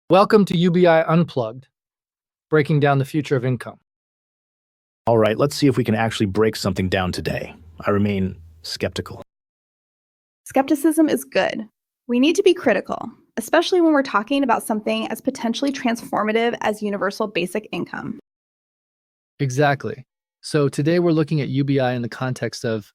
Welcome to UBI Unplugged, breaking down the future of income. All right, let's see if we can actually break something down today. I remain skeptical. Skepticism is good. We need to be critical, especially when we're talking about something as potentially transformative as universal basic income. Exactly. So today we're looking at UBI in the context of,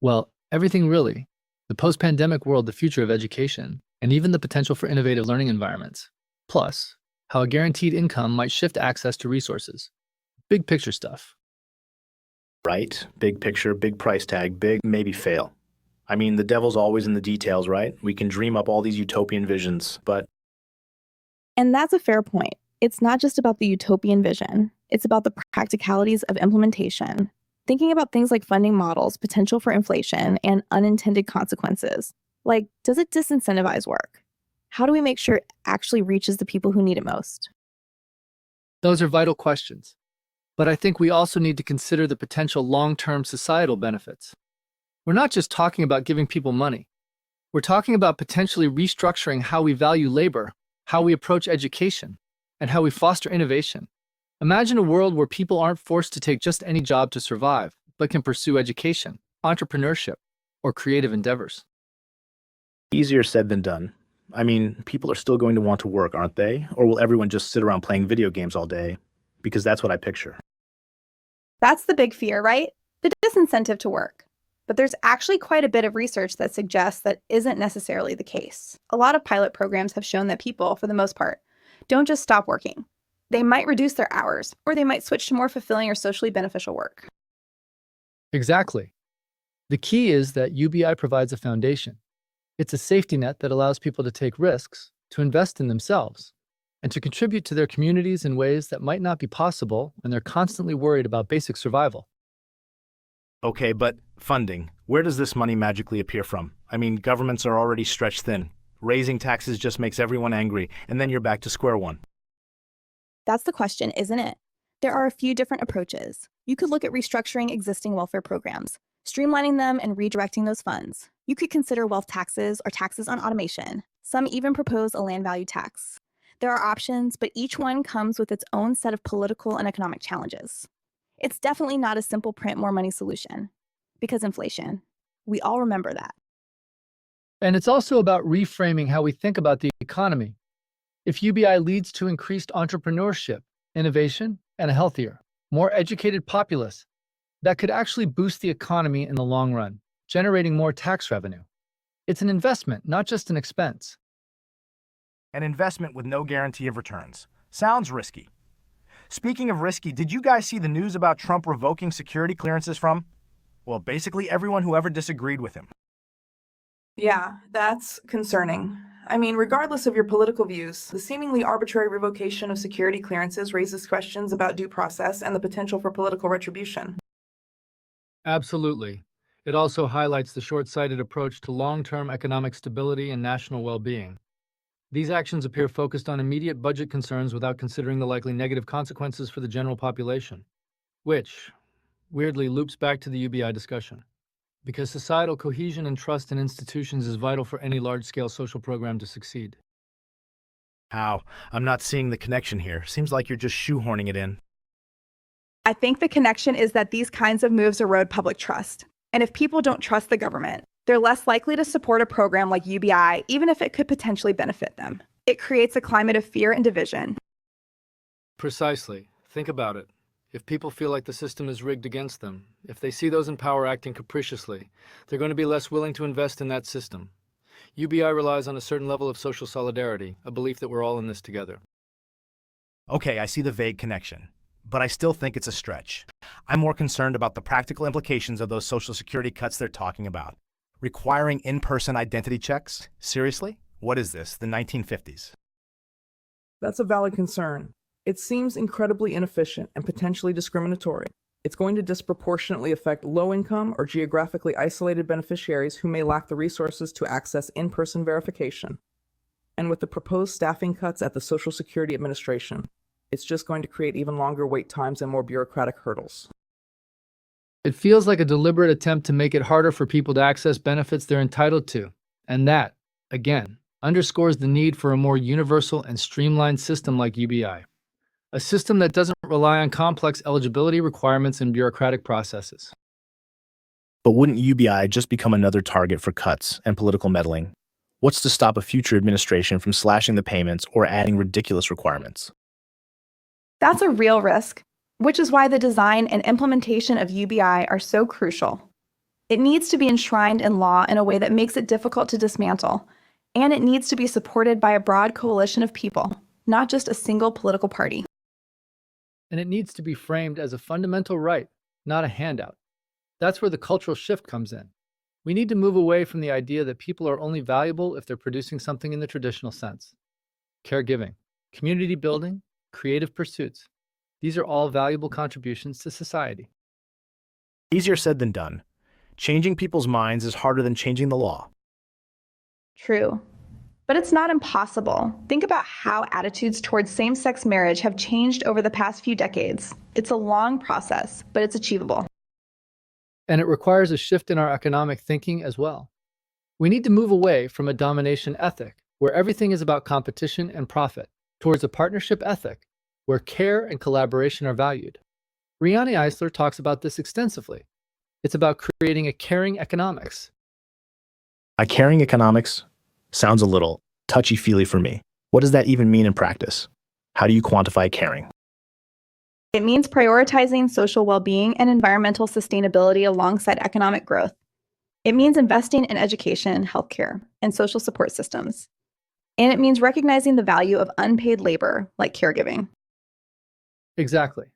well, everything really. The post-pandemic world, the future of education, and even the potential for innovative learning environments. Plus, how a guaranteed income might shift access to resources. Big picture stuff. Right? Big picture, big price tag, big maybe fail. I mean, the devil's always in the details, right? We can dream up all these utopian visions, but And that's a fair point. It's not just about the utopian vision, it's about the practicalities of implementation. Thinking about things like funding models, potential for inflation, and unintended consequences. Like, does it disincentivize work? How do we make sure it actually reaches the people who need it most? Those are vital questions. But I think we also need to consider the potential long-term societal benefits. We're not just talking about giving people money. We're talking about potentially restructuring how we value labor, how we approach education, and how we foster innovation. Imagine a world where people aren't forced to take just any job to survive, but can pursue education, entrepreneurship, or creative endeavors. easier said than done. I mean, people are still going to want to work, aren't they? Or will everyone just sit around playing video games all day? Because that's what I picture. That's the big fear, right? The disincentive to work. But there's actually quite a bit of research that suggests that isn't necessarily the case. A lot of pilot programs have shown that people, for the most part, don't just stop working. They might reduce their hours, or they might switch to more fulfilling or socially beneficial work. Exactly. The key is that UBI provides a foundation. It's a safety net that allows people to take risks, to invest in themselves, and to contribute to their communities in ways that might not be possible when they're constantly worried about basic survival. Okay, but funding. Where does this money magically appear from? I mean, governments are already stretched thin. Raising taxes just makes everyone angry, and then you're back to square one. That's the question, isn't it? There are a few different approaches. You could look at restructuring existing welfare programs, streamlining them and redirecting those funds. You could consider wealth taxes or taxes on automation. Some even propose a land value tax. There are options, but each one comes with its own set of political and economic challenges. It's definitely not a simple print more money solution, because inflation. We all remember that. And it's also about reframing how we think about the economy. If UBI leads to increased entrepreneurship, innovation, and a healthier, more educated populace, that could actually boost the economy in the long run, generating more tax revenue. It's an investment, not just an expense. An investment with no guarantee of returns. Sounds risky. Speaking of risky, did you guys see the news about Trump revoking security clearances from, well, basically everyone who ever disagreed with him? Yeah, that's concerning. I mean, regardless of your political views, the seemingly arbitrary revocation of security clearances raises questions about due process and the potential for political retribution. Absolutely. It also highlights the short-sighted approach to long-term economic stability and national well-being. These actions appear focused on immediate budget concerns without considering the likely negative consequences for the general population, which, weirdly, loops back to the UBI discussion. Because societal cohesion and trust in institutions is vital for any large-scale social program to succeed. How? I'm not seeing the connection here. Seems like you're just shoehorning it in. I think the connection is that these kinds of moves erode public trust. And if people don't trust the government, they're less likely to support a program like UBI, even if it could potentially benefit them. It creates a climate of fear and division. Precisely. Think about it. If people feel like the system is rigged against them, if they see those in power acting capriciously, they're going to be less willing to invest in that system. UBI relies on a certain level of social solidarity, a belief that we're all in this together. Okay, I see the vague connection, but I still think it's a stretch. I'm more concerned about the practical implications of those Social Security cuts they're talking about. Requiring in-person identity checks? Seriously? What is this, the 1950s? That's a valid concern. It seems incredibly inefficient and potentially discriminatory. It's going to disproportionately affect low-income or geographically isolated beneficiaries who may lack the resources to access in-person verification. And with the proposed staffing cuts at the Social Security Administration, it's just going to create even longer wait times and more bureaucratic hurdles. It feels like a deliberate attempt to make it harder for people to access benefits they're entitled to. And that, again, underscores the need for a more universal and streamlined system like UBI, a system that doesn't rely on complex eligibility requirements and bureaucratic processes. But wouldn't UBI just become another target for cuts and political meddling? What's to stop a future administration from slashing the payments or adding ridiculous requirements? That's a real risk, which is why the design and implementation of UBI are so crucial. It needs to be enshrined in law in a way that makes it difficult to dismantle, and it needs to be supported by a broad coalition of people, not just a single political party. And it needs to be framed as a fundamental right, not a handout. That's where the cultural shift comes in. We need to move away from the idea that people are only valuable if they're producing something in the traditional sense. Caregiving, community building, creative pursuits. These are all valuable contributions to society. Easier said than done. Changing people's minds is harder than changing the law. True. But it's not impossible. Think about how attitudes towards same-sex marriage have changed over the past few decades. It's a long process, but it's achievable. And it requires a shift in our economic thinking as well. We need to move away from a domination ethic, where everything is about competition and profit, towards a partnership ethic, where care and collaboration are valued. Riani Eisler talks about this extensively. It's about creating a caring economics. A caring economics sounds a little touchy-feely for me. What does that even mean in practice? How do you quantify caring? It means prioritizing social well-being and environmental sustainability alongside economic growth. It means investing in education, healthcare, and social support systems. And it means recognizing the value of unpaid labor, like caregiving. Exactly.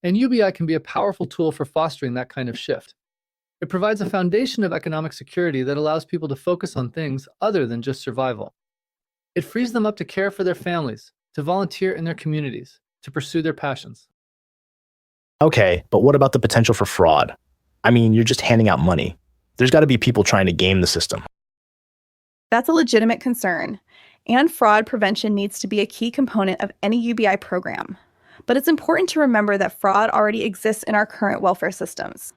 And UBI can be a powerful tool for fostering that kind of shift. It provides a foundation of economic security that allows people to focus on things other than just survival. It frees them up to care for their families, to volunteer in their communities, to pursue their passions. Okay, but what about the potential for fraud? I mean, you're just handing out money. There's got to be people trying to game the system. That's a legitimate concern, and fraud prevention needs to be a key component of any UBI program. But it's important to remember that fraud already exists in our current welfare systems.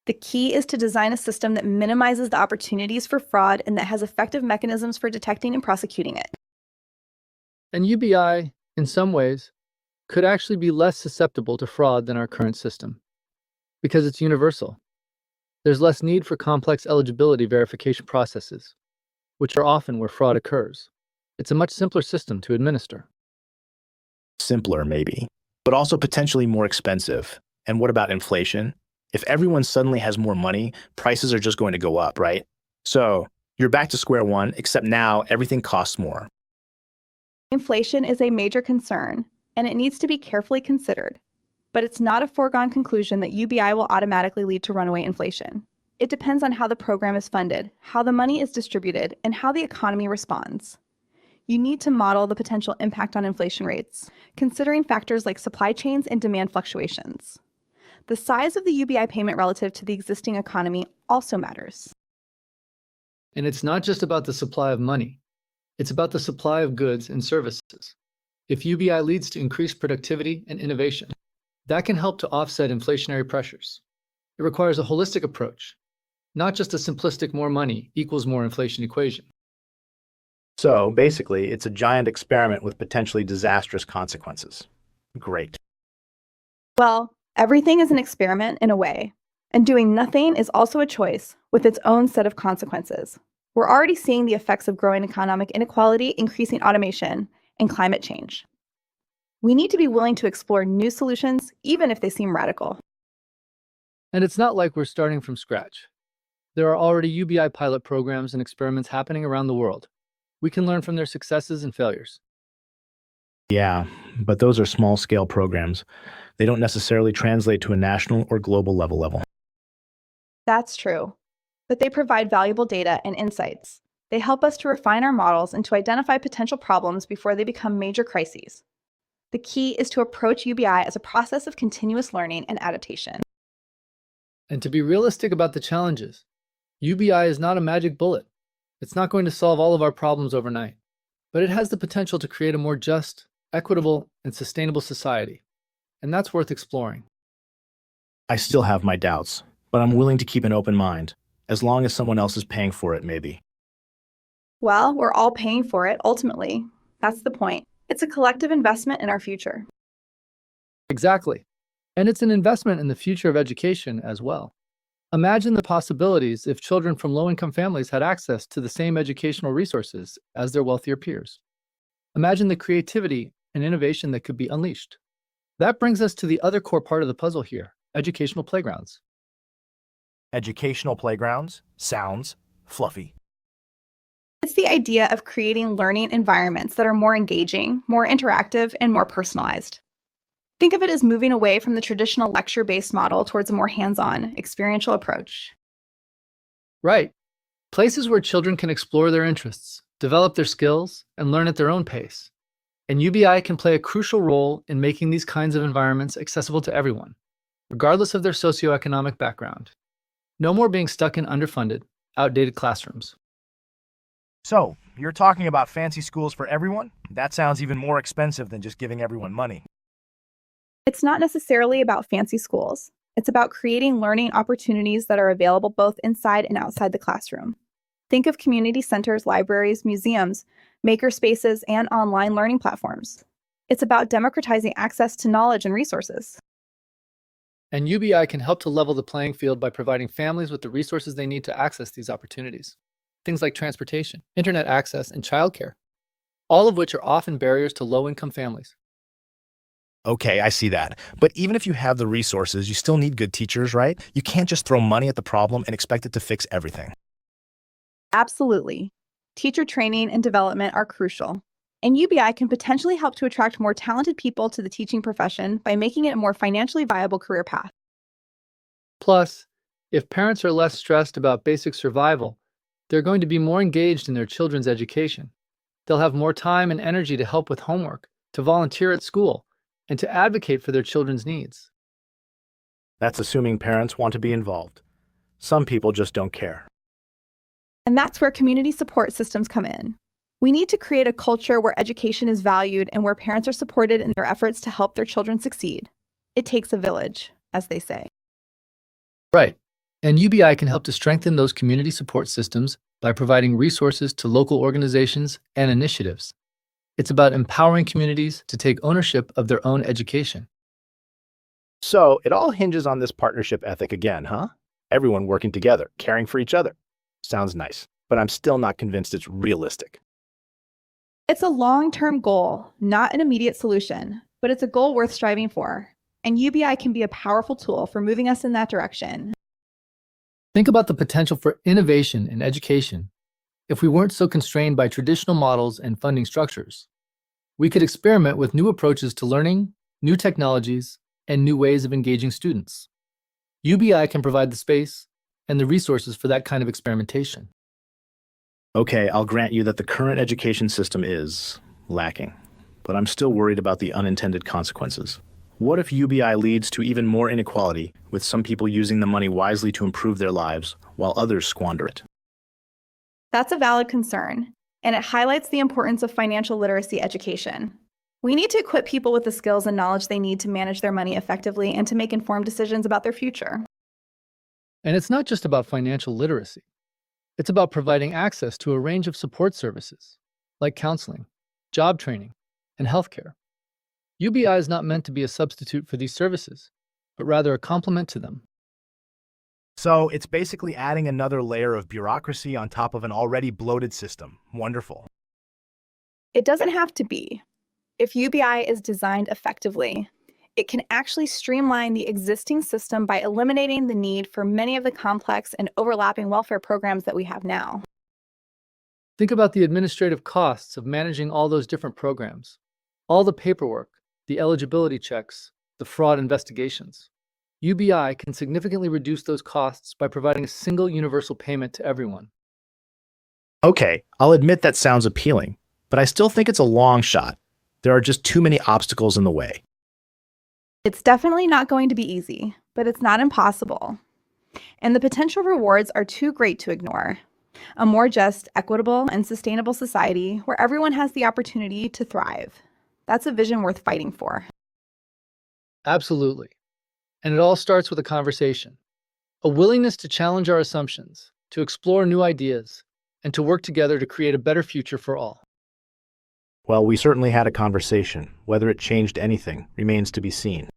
The key is to design a system that minimizes the opportunities for fraud and that has effective mechanisms for detecting and prosecuting it. And UBI, in some ways, could actually be less susceptible to fraud than our current system, because it's universal. There's less need for complex eligibility verification processes, which are often where fraud occurs. It's a much simpler system to administer. Simpler, maybe, but also potentially more expensive. And what about inflation? If everyone suddenly has more money, prices are just going to go up, right? So you're back to square one, except now everything costs more. Inflation is a major concern, and it needs to be carefully considered. But it's not a foregone conclusion that UBI will automatically lead to runaway inflation. It depends on how the program is funded, how the money is distributed, and how the economy responds. You need to model the potential impact on inflation rates, considering factors like supply chains and demand fluctuations. The size of the UBI payment relative to the existing economy also matters. And it's not just about the supply of money. It's about the supply of goods and services. If UBI leads to increased productivity and innovation, that can help to offset inflationary pressures. It requires a holistic approach, not just a simplistic more money equals more inflation equation. So basically, it's a giant experiment with potentially disastrous consequences. Great. Well, everything is an experiment in a way, and doing nothing is also a choice with its own set of consequences. We're already seeing the effects of growing economic inequality, increasing automation, and climate change. We need to be willing to explore new solutions, even if they seem radical. And it's not like we're starting from scratch. There are already UBI pilot programs and experiments happening around the world. We can learn from their successes and failures. Yeah, but those are small-scale programs. They don't necessarily translate to a national or global level. That's true, but they provide valuable data and insights. They help us to refine our models and to identify potential problems before they become major crises. The key is to approach UBI as a process of continuous learning and adaptation. And to be realistic about the challenges, UBI is not a magic bullet. It's not going to solve all of our problems overnight, but it has the potential to create a more just, equitable, and sustainable society. And that's worth exploring. I still have my doubts, but I'm willing to keep an open mind, as long as someone else is paying for it, maybe. Well, we're all paying for it ultimately. That's the point. It's a collective investment in our future. Exactly. And it's an investment in the future of education as well. Imagine the possibilities if children from low-income families had access to the same educational resources as their wealthier peers. Imagine the creativity and innovation that could be unleashed. That brings us to the other core part of the puzzle here, educational playgrounds. Educational playgrounds sounds fluffy. It's the idea of creating learning environments that are more engaging, more interactive, and more personalized. Think of it as moving away from the traditional lecture-based model towards a more hands-on, experiential approach. Right. Places where children can explore their interests, develop their skills, and learn at their own pace. And UBI can play a crucial role in making these kinds of environments accessible to everyone, regardless of their socioeconomic background. No more being stuck in underfunded, outdated classrooms. So, you're talking about fancy schools for everyone? That sounds even more expensive than just giving everyone money. It's not necessarily about fancy schools. It's about creating learning opportunities that are available both inside and outside the classroom. Think of community centers, libraries, museums, maker spaces, and online learning platforms. It's about democratizing access to knowledge and resources. And UBI can help to level the playing field by providing families with the resources they need to access these opportunities. Things like transportation, internet access, and childcare, all of which are often barriers to low-income families. Okay, I see that. But even if you have the resources, you still need good teachers, right? You can't just throw money at the problem and expect it to fix everything. Absolutely. Teacher training and development are crucial. And UBI can potentially help to attract more talented people to the teaching profession by making it a more financially viable career path. Plus, if parents are less stressed about basic survival, they're going to be more engaged in their children's education. They'll have more time and energy to help with homework, to volunteer at school, and to advocate for their children's needs. That's assuming parents want to be involved. Some people just don't care. And that's where community support systems come in. We need to create a culture where education is valued and where parents are supported in their efforts to help their children succeed. It takes a village, as they say. Right. And UBI can help to strengthen those community support systems by providing resources to local organizations and initiatives. It's about empowering communities to take ownership of their own education. So it all hinges on this partnership ethic again, huh? Everyone working together, caring for each other. Sounds nice, but I'm still not convinced it's realistic. It's a long-term goal, not an immediate solution, but it's a goal worth striving for. And UBI can be a powerful tool for moving us in that direction. Think about the potential for innovation in education. If we weren't so constrained by traditional models and funding structures, we could experiment with new approaches to learning, new technologies, and new ways of engaging students. UBI can provide the space and the resources for that kind of experimentation. Okay, I'll grant you that the current education system is lacking, but I'm still worried about the unintended consequences. What if UBI leads to even more inequality, with some people using the money wisely to improve their lives, while others squander it? That's a valid concern, and it highlights the importance of financial literacy education. We need to equip people with the skills and knowledge they need to manage their money effectively and to make informed decisions about their future. And it's not just about financial literacy. It's about providing access to a range of support services, like counseling, job training, and healthcare. UBI is not meant to be a substitute for these services, but rather a complement to them. So it's basically adding another layer of bureaucracy on top of an already bloated system. Wonderful. It doesn't have to be. If UBI is designed effectively, it can actually streamline the existing system by eliminating the need for many of the complex and overlapping welfare programs that we have now. Think about the administrative costs of managing all those different programs, all the paperwork, the eligibility checks, the fraud investigations. UBI can significantly reduce those costs by providing a single universal payment to everyone. Okay, I'll admit that sounds appealing, but I still think it's a long shot. There are just too many obstacles in the way. It's definitely not going to be easy, but it's not impossible. And the potential rewards are too great to ignore. A more just, equitable, and sustainable society where everyone has the opportunity to thrive. That's a vision worth fighting for. Absolutely. And it all starts with a conversation, a willingness to challenge our assumptions, to explore new ideas, and to work together to create a better future for all. Well, we certainly had a conversation. Whether it changed anything remains to be seen.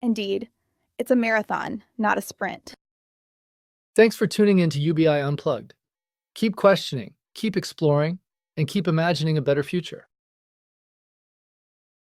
Indeed, it's a marathon, not a sprint. Thanks for tuning in to UBI Unplugged. Keep questioning, keep exploring, and keep imagining a better future.